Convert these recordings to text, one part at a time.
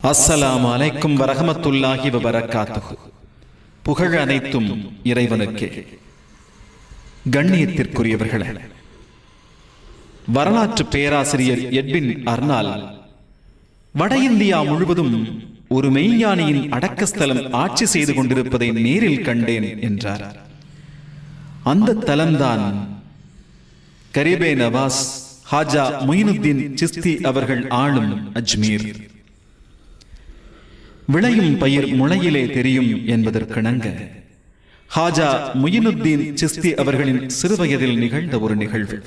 அஸ்ஸலாமு அலைக்கும் வரஹ்மத்துல்லாஹி வபரகாத்துஹு. புகழ் அனைத்தும் இறைவனுக்கே. கண்ணியத்திற்குரியவர்களே, வரலாற்று பேராசிரியர் எட்வின் அர்னால் வட இந்தியா முழுவதும் ஒரு மெய்ஞானியின் அடக்கஸ்தலம் ஆட்சி செய்து கொண்டிருப்பதை நேரில் கண்டேன் என்றார். அந்த தலம்தான் கரீபே நவாஸ் ஹாஜா மொயினுத்தீன் சிஸ்தி அவர்கள் ஆளும் அஜ்மீர். விளையும் பயிர் முளையிலே தெரியும் என்பதற்கிணங்க ஹாஜா மொயினுத்தீன் சிஸ்தி அவர்களின் சிறுவயதில் நிகழ்ந்த ஒரு நிகழ்வு.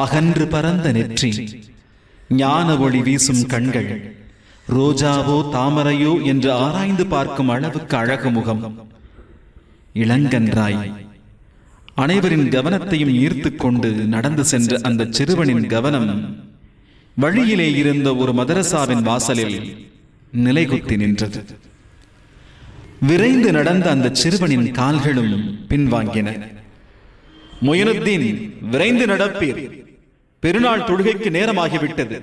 அகன்று பரந்த நெற்றி, ஞான ஒளி வீசும் கண்கள், ரோஜாவோ தாமரையோ என்று ஆராய்ந்து பார்க்கும் அளவுக்கு அழகு முகம், இளங்கன்றாய் அனைவரின் கவனத்தையும் ஈர்த்துக் கொண்டு நடந்து சென்ற அந்த சிறுவனின் கவனம் வழியிலே இருந்த ஒரு மதரசாவின் வாசலில் நிலைகுத்தி நின்றது. விரைந்து நடந்த அந்த சிறுவனின் கால்களும் பின்வாங்கின. மொயினுத்தீன், விரைந்து நடப்பீர், பெருநாள் தொழுகைக்கு நேரமாகிவிட்டது.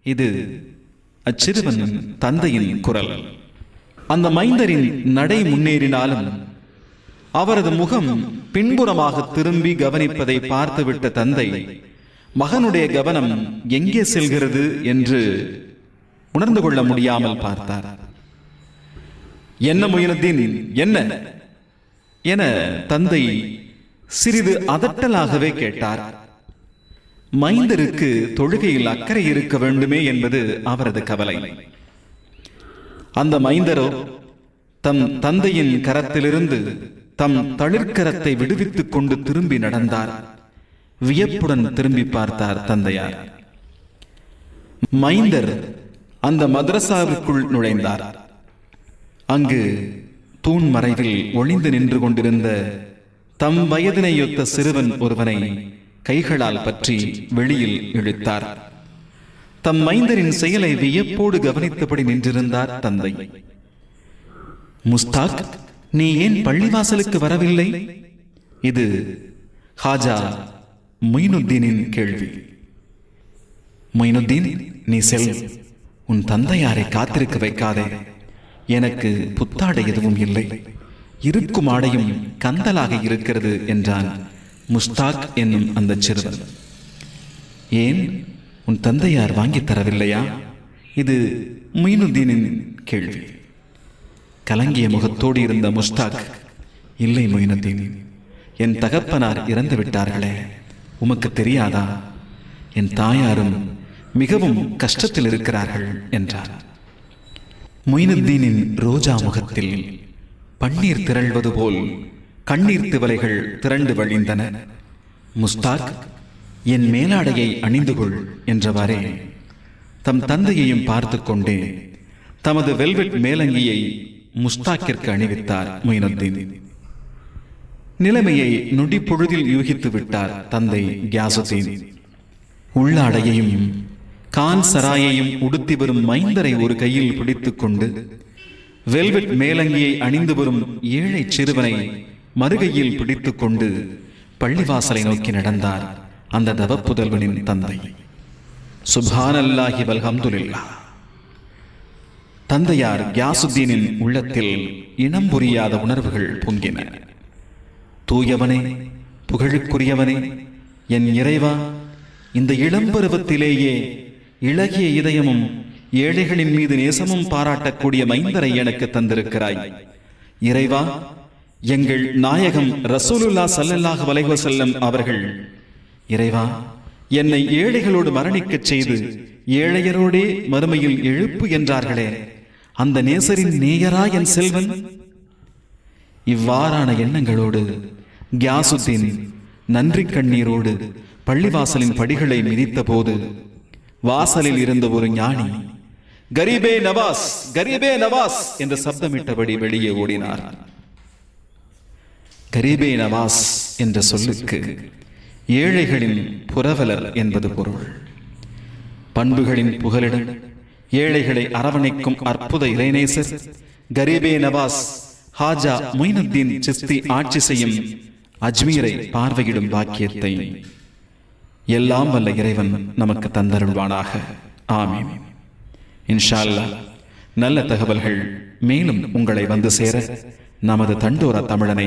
இது அச்சிறுவனின் தந்தையின் குரல். அந்த மைந்தரின் நடை முன்னேறினாலும் அவரது முகம் பின்புறமாக திரும்பி கவனிப்பதை பார்த்துவிட்ட தந்தை மகனுடைய கவனம் எங்கே செல்கிறது என்று உணர்ந்து கொள்ள முடியாமல் பார்த்தார். என்ன மொயினுத்தீன், என்ன என தந்தை சிறிது அதட்டலாகவே கேட்டார். மைந்தருக்கு தொழுகையில் அக்கறை இருக்க வேண்டுமே என்பது அவரது கவலை. அந்த மைந்தரோ தம் தந்தையின் கரத்திலிருந்து தம் தளிர்கரத்தை விடுவித்துக் கொண்டு திரும்பி நடந்தார். வியப்புடன் திரும்பி பார்த்தார் தந்தையார். மைந்தர் அந்த மதரசாவிற்குள் நுழைந்தார். அங்கு தூண் மறைவில் ஒளிந்து நின்று கொண்டிருந்த தம் வயதினையொத்த சிறுவன் ஒருவனை கைகளால் பற்றி வெளியில் இழுத்தார். தம் மைந்தரின் செயலை வியப்போடு கவனித்தபடி நின்றிருந்தார் தந்தை. முஸ்தாக், நீ ஏன் பள்ளிவாசலுக்கு வரவில்லை? இது ஹாஜா மொயினுத்தீனின் கேள்வி. மொயினுத்தீன், நீ செல், உன் தந்தையாரை காத்திருக்க வைக்காதே. எனக்கு புத்தாடை எதுவும் இல்லை, இருக்கும் ஆடையும் கந்தலாக இருக்கிறது என்றான் முஸ்தாக் என்னும் அந்த சிறுவன். ஏன், உன் தந்தையார் வாங்கி தரவில்லையா? இது மொயினுத்தீனின் கேள்வி. கலங்கிய முகத்தோடு இருந்த முஸ்தாக், இல்லை மொயினுத்தீன், என் தகப்பனார் இறந்து விட்டார்களே, உமக்கு தெரியாதா? என் தாயாரும் மிகவும் கஷ்டத்தில் இருக்கிறார்கள் என்றார். மொயினுத்தீனின் ரோஜா முகத்தில் பன்னீர் திரள்வது போல் கண்ணீர் திவலைகள் திரண்டு வழிந்தன. முஸ்தாக், என் மேலாடையை அணிந்து கொள் என்றவாறே தம் தந்தையையும் பார்த்து கொண்டே தமது வெல்வெட் மேலங்கியை முஸ்தாக்கிற்கு அணிவித்தார் மொயினுத்தீன். நிலைமையை நொடி பொழுதில் யூகித்து விட்டார் தந்தை கியாசுத்தீன். உள்ளாடையையும் கான் சராயையும் உடுத்தி வரும் மைந்தரை ஒரு கையில் பிடித்துக் கொண்டு வெல்வெட் மேலங்கியை அணிந்து வரும் ஏழை சிறுவனை மறுகையில் பிடித்துக் கொண்டு பள்ளிவாசலை நோக்கி நடந்தார் அந்த தவப்புதல்வனின் தந்தை. சுப்ஹானல்லாஹி வல்ஹம்துலில்லாஹ். தந்தையார் கியாசுத்தீனின் உள்ளத்தில் இனம் புரியாத உணர்வுகள் பொங்கின. தூயவனே, புகழுக்குரியவனே, என் இறைவா, இந்த இளம்பருவத்திலேயே இளகிய இதயமும் ஏழைகளின் மீது நேசமும் பாராட்டக்கூடிய மைந்தரை எனக்கு தந்திருக்கிறாய். இறைவா, எங்கள் நாயகம் ரசூலுல்லாஹ் ஸல்லல்லாஹு அலைஹி வஸல்லம் அவர்கள், இறைவா, என்னை ஏழைகளோடு மரணிக்கச் செய்து ஏழையரோடே மறுமையில் எழுப்பு என்றார்களே, அந்த நேசரின் நேயரா என் செல்வன்? இவ்வாறான எண்ணங்களோடு கியாசுத்தீன் நன்றி கண்ணீரோடு பள்ளிவாசலின் படிகளை மிதித்த போது வாசலில் இருந்த ஒரு ஞானி கரீபே நவாஸ், கரீபே நவாஸ் என்று சப்தமிட்டபடி வெளியே ஓடினார். கரீபே நவாஸ் என்ற சொல்லுக்கு ஏழைகளின் புரவலர் என்பது பொருள். பண்புகளின் புகலிடம், ஏழைகளை அரவணைக்கும் அற்புத இறைநேசர் கரீபே நவாஸ் ஹாஜா மொயினுத்தீன் சிஸ்தி ஆட்சி செய்யும் அஜ்மீரை பார்வையிடும் பாக்கியத்தை எல்லாம் வல்ல இறைவன் நமக்கு தந்தருள்வானாக. ஆமீன். இன்ஷா அல்லாஹ் நல்ல தகவல்கள் மேலும் உங்களை வந்து சேர நமது தண்டோரா தமிழனை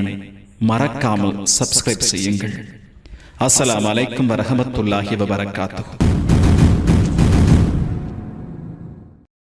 மறக்காமல் சப்ஸ்கிரைப் செய்யுங்கள். அஸ்ஸலாமு அலைக்கும் வரஹ்மத்துல்லாஹி வபரகாத்துஹு.